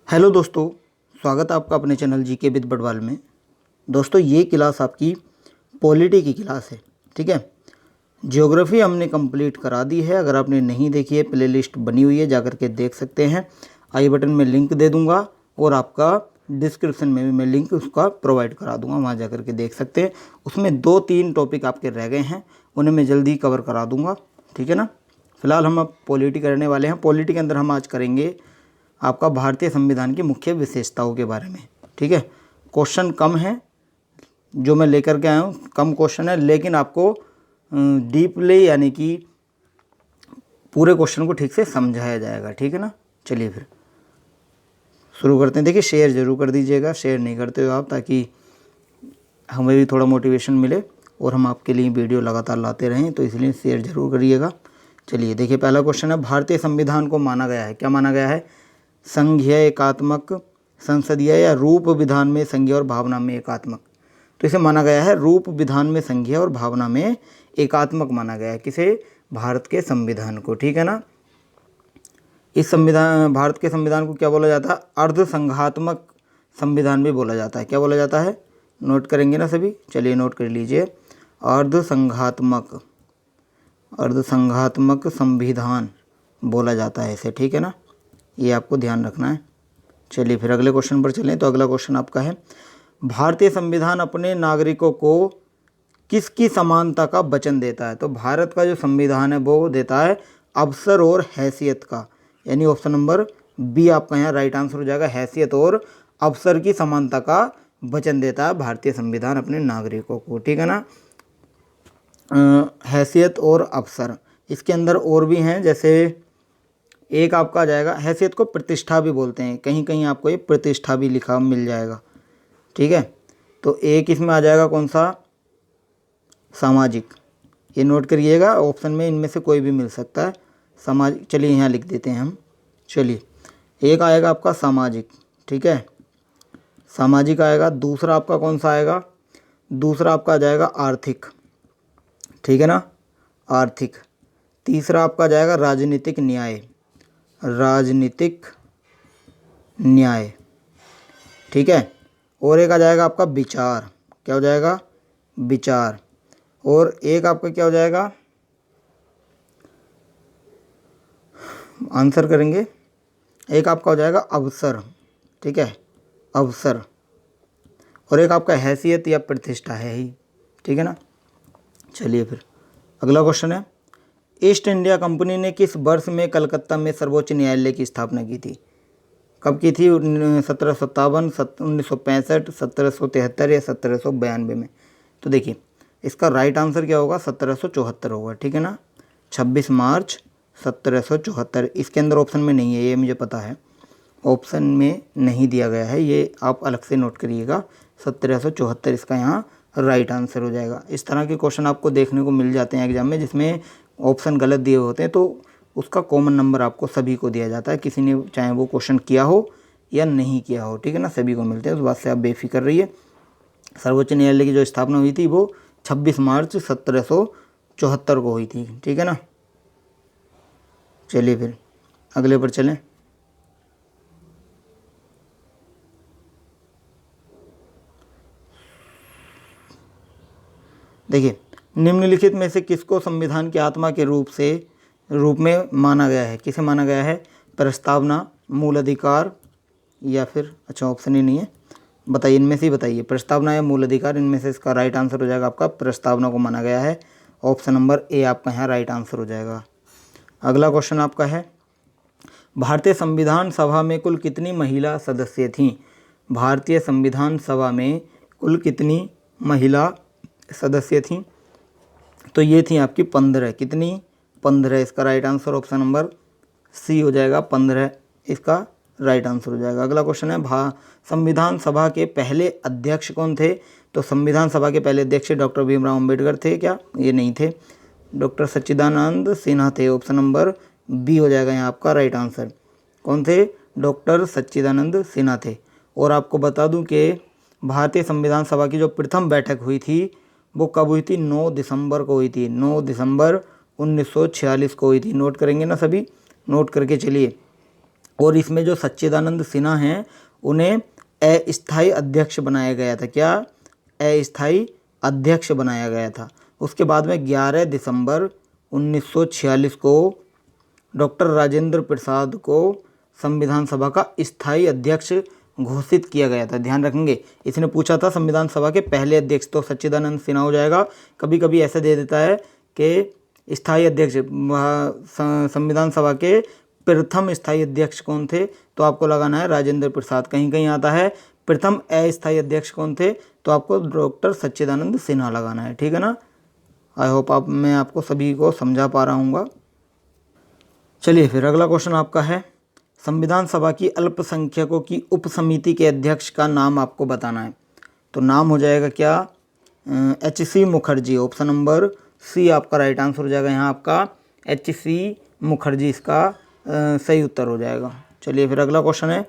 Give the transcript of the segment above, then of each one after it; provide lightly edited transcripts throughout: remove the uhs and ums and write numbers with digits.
Hello दोस्तों, स्वागत है आपका अपने चैनल जीके विद बड़वाल में। दोस्तों, ये क्लास आपकी पॉलिटी की क्लास है। ठीक है, ज्योग्राफी हमने कंप्लीट करा दी है। अगर आपने नहीं देखी है, प्लेलिस्ट बनी हुई है, जाकर के देख सकते हैं। आई बटन में लिंक दे दूंगा और आपका डिस्क्रिप्शन में भी मैं लिंक उसका प्रोवाइड करा दूंगा, वहाँ जाकर के देख सकते हैं। उसमें 2-3 टॉपिक आपके रह गए हैं, उन्हें मैं जल्दी कवर करा दूंगा। ठीक है ना। फिलहाल हम अब पॉलिटी करने वाले हैं। पॉलिटी के अंदर हम आज करेंगे आपका भारतीय संविधान की मुख्य विशेषताओं के बारे में। ठीक है, क्वेश्चन कम है जो मैं लेकर के आया हूँ, कम क्वेश्चन है, लेकिन आपको डीपली यानी कि पूरे क्वेश्चन को ठीक से समझाया जाएगा। ठीक है ना। चलिए फिर शुरू करते हैं। देखिए, शेयर ज़रूर कर दीजिएगा, शेयर नहीं करते हो आप, ताकि हमें भी थोड़ा मोटिवेशन मिले और हम आपके लिए वीडियो लगातार लाते रहें, तो इसलिए शेयर ज़रूर करिएगा। चलिए देखिए, पहला क्वेश्चन है, भारतीय संविधान को माना गया है, क्या माना गया है? संघीय, एकात्मक, संसदीय या रूप विधान में संघीय और भावना में एकात्मक। तो इसे माना गया है रूप विधान में संघीय और भावना में एकात्मक माना गया है। किसे? भारत के संविधान को। ठीक है ना। इस संविधान, भारत के संविधान को क्या बोला जाता है? अर्ध संघात्मक संविधान भी बोला जाता है। क्या बोला जाता है? नोट करेंगे ना सभी? चलिए नोट कर लीजिए। अर्ध संघात्मक संविधान बोला जाता है इसे। ठीक है ना, ये आपको ध्यान रखना है। चलिए फिर अगले क्वेश्चन पर चलें। तो अगला क्वेश्चन आपका है, भारतीय संविधान अपने नागरिकों को किसकी समानता का वचन देता है? तो भारत का जो संविधान है वो देता है अवसर और हैसियत का, यानी ऑप्शन नंबर बी आपका यहाँ राइट आंसर हो जाएगा। हैसियत और अवसर की समानता का वचन देता है भारतीय संविधान अपने नागरिकों को। ठीक है ना। हैसियत और अवसर, इसके अंदर और भी हैं, जैसे एक आपका आ जाएगा, हैसियत को प्रतिष्ठा भी बोलते हैं, कहीं कहीं आपको ये प्रतिष्ठा भी लिखा मिल जाएगा। ठीक है, तो एक इसमें आ जाएगा कौन सा? सामाजिक। ये नोट करिएगा, ऑप्शन में इनमें से कोई भी मिल सकता है। सामाजिक, चलिए यहाँ लिख देते हैं हम। चलिए, एक आएगा आपका सामाजिक। ठीक है, सामाजिक आएगा। दूसरा आपका कौन सा आएगा? दूसरा आपका आ जाएगा आर्थिक। ठीक है ना, आर्थिक। तीसरा आपका आ जाएगा राजनीतिक न्याय। राजनीतिक न्याय। ठीक है, और एक आ जाएगा आपका विचार। क्या हो जाएगा? विचार। और एक आपका क्या हो जाएगा? आंसर करेंगे। एक आपका हो जाएगा अवसर। ठीक है, अवसर। और एक आपका हैसियत या प्रतिष्ठा है ही। ठीक है ना। चलिए फिर अगला क्वेश्चन है, ईस्ट इंडिया कंपनी ने किस वर्ष में कलकत्ता में सर्वोच्च न्यायालय की स्थापना की थी? कब की थी? 1757, 1965, 1773 या 1792 में? तो देखिए, इसका राइट आंसर क्या होगा? 1774 होगा। ठीक है ना, 26 मार्च 1774। इसके अंदर ऑप्शन में नहीं है, ये मुझे पता है, ऑप्शन में नहीं दिया गया है, ये आप अलग से नोट करिएगा। 1774 इसका यहाँ राइट आंसर हो जाएगा। इस तरह के क्वेश्चन आपको देखने को मिल जाते हैं एग्जाम में, जिसमें ऑप्शन गलत दिए होते हैं, तो उसका कॉमन नंबर आपको सभी को दिया जाता है, किसी ने चाहे वो क्वेश्चन किया हो या नहीं किया हो। ठीक है ना, सभी को मिलते हैं, उस बात से आप बेफिक्र रहिए। सर्वोच्च न्यायालय की जो स्थापना हुई थी वो 26 मार्च 1774 को हुई थी। ठीक है ना। चलिए फिर अगले पर चलें। देखिए, निम्नलिखित में से किसको संविधान की आत्मा के रूप में माना गया है? किसे माना गया है? प्रस्तावना, मूल अधिकार, या फिर अच्छा ऑप्शन ही नहीं है, बताइए, इनमें से ही बताइए, प्रस्तावना या मूल अधिकार, इनमें से इसका राइट आंसर हो जाएगा आपका प्रस्तावना को माना गया है। ऑप्शन नंबर ए आपका यहाँ राइट आंसर हो जाएगा। अगला क्वेश्चन आपका है, भारतीय संविधान सभा में कुल कितनी महिला सदस्य थीं? भारतीय संविधान सभा में कुल कितनी महिला सदस्य थीं? तो ये थी आपकी 15। कितनी? 15। इसका right answer option number C हो जाएगा, 15 इसका राइट आंसर हो जाएगा। अगला क्वेश्चन है, संविधान सभा के पहले अध्यक्ष कौन थे? तो संविधान सभा के पहले अध्यक्ष डॉक्टर भीमराव अम्बेडकर थे क्या? ये नहीं थे, डॉक्टर सच्चिदानंद सिन्हा थे। ऑप्शन नंबर बी हो जाएगा यहाँ आपका राइट आंसर। कौन थे? डॉक्टर सच्चिदानंद सिन्हा थे। और आपको बता दूं कि भारतीय संविधान सभा की जो प्रथम बैठक हुई थी वो कब हुई थी? 9 दिसंबर को हुई थी। 9 दिसंबर 1946 को हुई थी। नोट करेंगे ना सभी? नोट करके चलिए। और इसमें जो सच्चिदानंद सिन्हा हैं उन्हें अस्थायी अध्यक्ष बनाया गया था। क्या? अस्थायी अध्यक्ष बनाया गया था। उसके बाद में 11 दिसंबर 1946 को डॉक्टर राजेंद्र प्रसाद को संविधान सभा का स्थायी अध्यक्ष घोषित किया गया था। ध्यान रखेंगे, इसने पूछा था संविधान सभा के पहले अध्यक्ष, तो सच्चिदानंद सिन्हा हो जाएगा। कभी कभी ऐसा दे देता है कि स्थायी अध्यक्ष, संविधान सभा के प्रथम स्थायी अध्यक्ष कौन थे, तो आपको लगाना है राजेंद्र प्रसाद। कहीं कहीं आता है प्रथम अस्थायी अध्यक्ष कौन थे, तो आपको डॉक्टर सच्चिदानंद सिन्हा लगाना है। ठीक है ना। आई होप मैं आपको सभी को समझा पा रहा हूँगा। चलिए फिर अगला क्वेश्चन आपका है, संविधान सभा की अल्पसंख्यकों की उप समिति के अध्यक्ष का नाम आपको बताना है। तो नाम हो जाएगा क्या? HC Mukherjee. Option number C आपका राइट आंसर हो जाएगा। यहाँ आपका HC मुखर्जी इसका सही उत्तर हो जाएगा। चलिए फिर अगला क्वेश्चन है,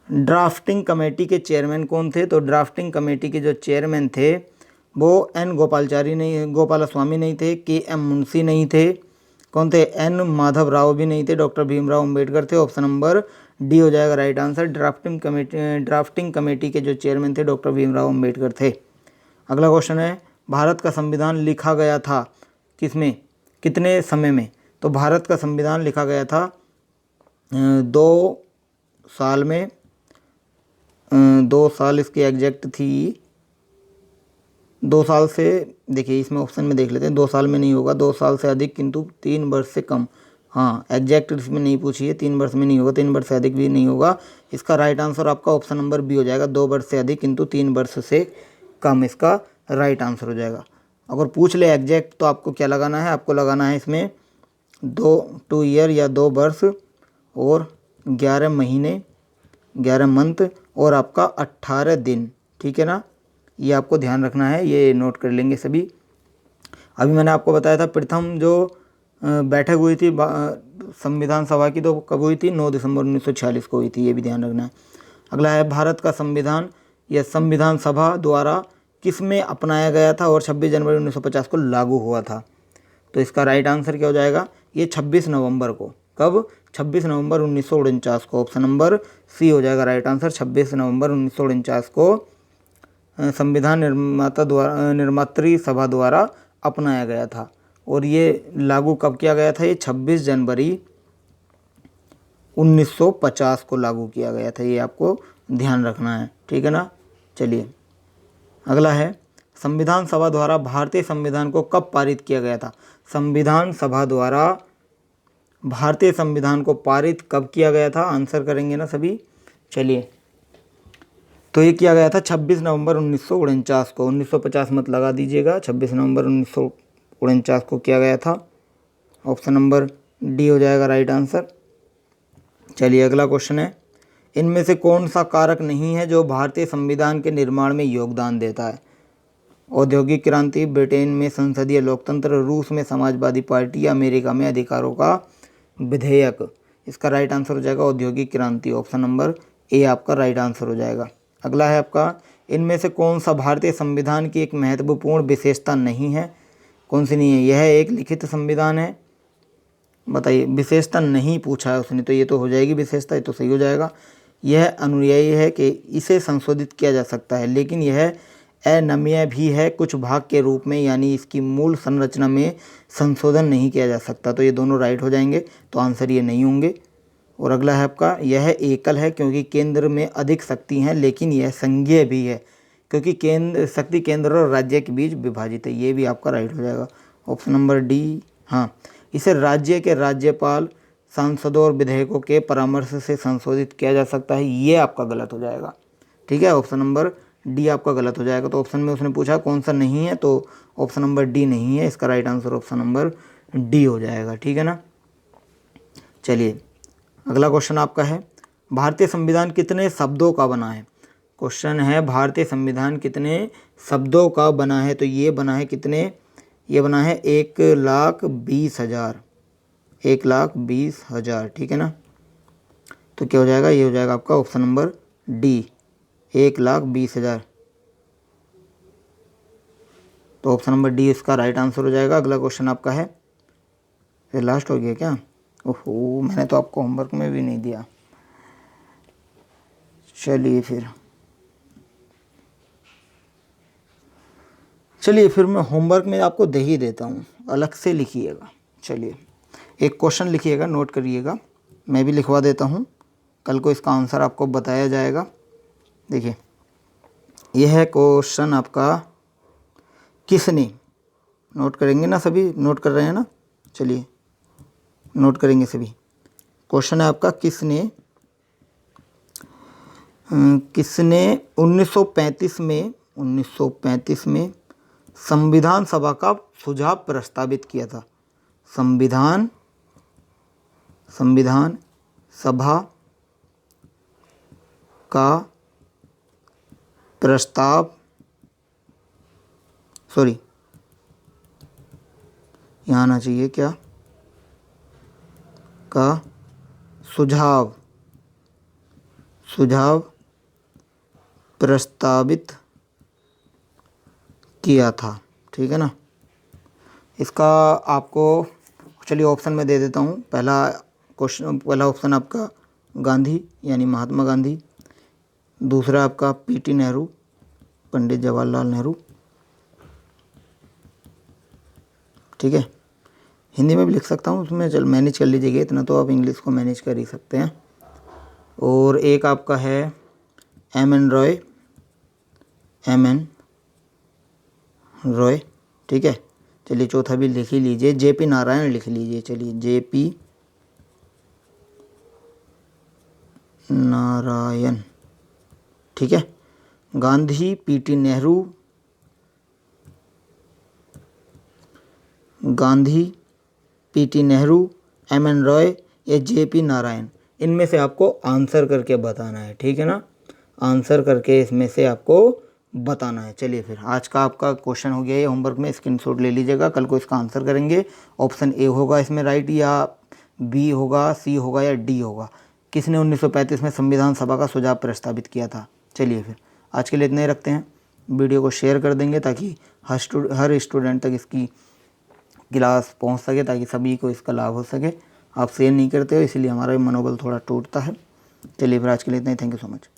ड्राफ्टिंग कमेटी के चेयरमैन कौन थे? तो ड्राफ्टिंग कमेटी के जो चेयरमैन थे वो N गोपालस्वामी नहीं थे, KM मुंशी नहीं थे, कौन थे? N माधव राव भी नहीं थे, डॉक्टर भीमराव अंबेडकर थे। ऑप्शन नंबर डी हो जाएगा राइट आंसर। ड्राफ्टिंग कमेटी के जो चेयरमैन थे डॉक्टर भीमराव अंबेडकर थे। अगला क्वेश्चन है, भारत का संविधान लिखा गया था किसमें, कितने समय में? तो भारत का संविधान लिखा गया था 2 साल में। 2 साल इसकी एग्जैक्ट थी, 2 साल से, देखिए इसमें ऑप्शन में देख लेते हैं, 2 साल में नहीं होगा, 2 साल से अधिक किंतु 3 वर्ष से कम। हाँ, एग्जैक्ट इसमें नहीं पूछी है, 3 वर्ष में नहीं होगा, 3 वर्ष से अधिक भी नहीं होगा। इसका राइट आंसर आपका ऑप्शन नंबर बी हो जाएगा, 2 वर्ष से अधिक किंतु 3 वर्ष से कम, इसका राइट आंसर हो जाएगा। अगर पूछ ले एग्जैक्ट तो आपको क्या लगाना है? आपको लगाना है इसमें 2 ईयर या 2 वर्ष और 11 महीने, 11 मंथ और आपका 18 दिन। ठीक है ना, ये आपको ध्यान रखना है, ये नोट कर लेंगे सभी। अभी मैंने आपको बताया था प्रथम जो बैठक हुई थी संविधान सभा की, तो कब हुई थी? 9 दिसंबर 1946 को हुई थी, ये भी ध्यान रखना है। अगला है, भारत का संविधान या संविधान सभा द्वारा किस में अपनाया गया था और 26 जनवरी 1950 को लागू हुआ था? तो इसका राइट आंसर क्या हो जाएगा? ये 26 नवंबर को। कब? 26 नवंबर 1949 को। ऑप्शन नंबर सी हो जाएगा राइट आंसर। 26 नवंबर 1949 को संविधान निर्मात्री सभा द्वारा अपनाया गया था। और ये लागू कब किया गया था? ये 26 जनवरी 1950 को लागू किया गया था, ये आपको ध्यान रखना है। ठीक है ना। चलिए अगला है, संविधान सभा द्वारा भारतीय संविधान को कब पारित किया गया था? संविधान सभा द्वारा भारतीय संविधान को पारित कब किया गया था? आंसर करेंगे ना सभी। चलिए, तो ये किया गया था 26 नवंबर 1949 को। 1950 मत लगा दीजिएगा, 26 नवंबर 1949 को किया गया था। ऑप्शन नंबर डी हो जाएगा राइट आंसर। चलिए अगला क्वेश्चन है, इनमें से कौन सा कारक नहीं है जो भारतीय संविधान के निर्माण में योगदान देता है? औद्योगिक क्रांति, ब्रिटेन में संसदीय लोकतंत्र, रूस में समाजवादी पार्टी, अमेरिका में अधिकारों का विधेयक। इसका राइट आंसर हो जाएगा औद्योगिक क्रांति। ऑप्शन नंबर ए आपका राइट आंसर हो जाएगा। अगला है आपका, इनमें से कौन सा भारतीय संविधान की एक महत्वपूर्ण विशेषता नहीं है? कौन सी नहीं है? यह एक लिखित संविधान है। बताइए, विशेषता नहीं पूछा है उसने, तो ये तो हो जाएगी विशेषता, ये तो सही हो जाएगा। यह अनुयायी है कि इसे संशोधित किया जा सकता है, लेकिन यह अनम्य भी है कुछ भाग के रूप में, यानी इसकी मूल संरचना में संशोधन नहीं किया जा सकता। तो ये दोनों राइट हो जाएंगे, तो आंसर ये नहीं होंगे। और अगला है आपका, यह एकल है क्योंकि केंद्र में अधिक शक्ति हैं, लेकिन यह संघीय भी है क्योंकि शक्ति केंद्र और राज्य के बीच विभाजित है। ये भी आपका राइट हो जाएगा। Option number D. हाँ, इसे राज्य के राज्यपाल, सांसदों और विधेयकों के परामर्श से संशोधित किया जा सकता है, ये आपका गलत हो जाएगा। ठीक है, ऑप्शन नंबर डी आपका गलत हो जाएगा। तो ऑप्शन में उसने पूछा कौन सा नहीं है, तो ऑप्शन नंबर डी नहीं है, इसका right answer option number D हो जाएगा। ठीक है ना। चलिए अगला क्वेश्चन आपका है, भारतीय संविधान कितने शब्दों का बना है? क्वेश्चन है, भारतीय संविधान कितने शब्दों का बना है? तो ये बना है कितने? ये बना है 1,20,000। 1,20,000। ठीक है ना। तो क्या हो जाएगा? ये हो जाएगा आपका ऑप्शन नंबर डी, 1,20,000। तो ऑप्शन नंबर डी इसका राइट आंसर हो जाएगा। अगला क्वेश्चन आपका है, फिर लास्ट हो गया क्या? ओहो, मैंने तो आपको होमवर्क में भी नहीं दिया। चलिए फिर मैं होमवर्क में आपको दे ही देता हूँ, अलग से लिखिएगा। चलिए एक क्वेश्चन लिखिएगा, नोट करिएगा, मैं भी लिखवा देता हूँ, कल को इसका आंसर आपको बताया जाएगा। देखिए यह है क्वेश्चन आपका, किसने, नोट करेंगे ना सभी, नोट कर रहे हैं ना, चलिए नोट करेंगे सभी। क्वेश्चन है आपका, किसने 1935 में संविधान सभा का सुझाव प्रस्तावित किया था। संविधान सभा का प्रस्ताव, सॉरी यहाँ आना चाहिए क्या, का सुझाव प्रस्तावित किया था। ठीक है ना। इसका आपको, चलिए ऑप्शन में दे देता हूँ। पहला ऑप्शन आपका गांधी यानी महात्मा गांधी, दूसरा आपका पीटी नेहरू, पंडित जवाहरलाल नेहरू। ठीक है, हिंदी में भी लिख सकता हूँ उसमें, चल मैनेज कर लीजिएगा, इतना तो आप इंग्लिश को मैनेज कर ही सकते हैं। और एक आपका है एम.एन. रॉय। ठीक है, चलिए चौथा भी लिख ही लीजिए, जे.पी. नारायण लिख लीजिए। चलिए जे.पी. नारायण। ठीक है, गांधी, पीटी नेहरू, एम.एन. रॉय या जे.पी. नारायण, इनमें से आपको आंसर करके बताना है। ठीक है ना, आंसर करके इसमें से आपको बताना है। चलिए फिर आज का आपका क्वेश्चन हो गया ये, होमवर्क में स्क्रीनशॉट ले लीजिएगा, कल को इसका आंसर करेंगे। ऑप्शन ए होगा इसमें राइट, या बी होगा, सी होगा या डी होगा। किसने 1935 में संविधान सभा का सुझाव प्रस्तावित किया था। चलिए फिर आज के लिए इतने ही रखते हैं, वीडियो को शेयर कर देंगे ताकि हर स्टूडेंट तक इसकी क्लास पहुंच सके, ताकि सभी को इसका लाभ हो सके। आप शेयर नहीं करते हो इसलिए हमारा मनोबल थोड़ा टूटता है। चलिए फिर आज के लिए इतना ही, थैंक यू सो मच।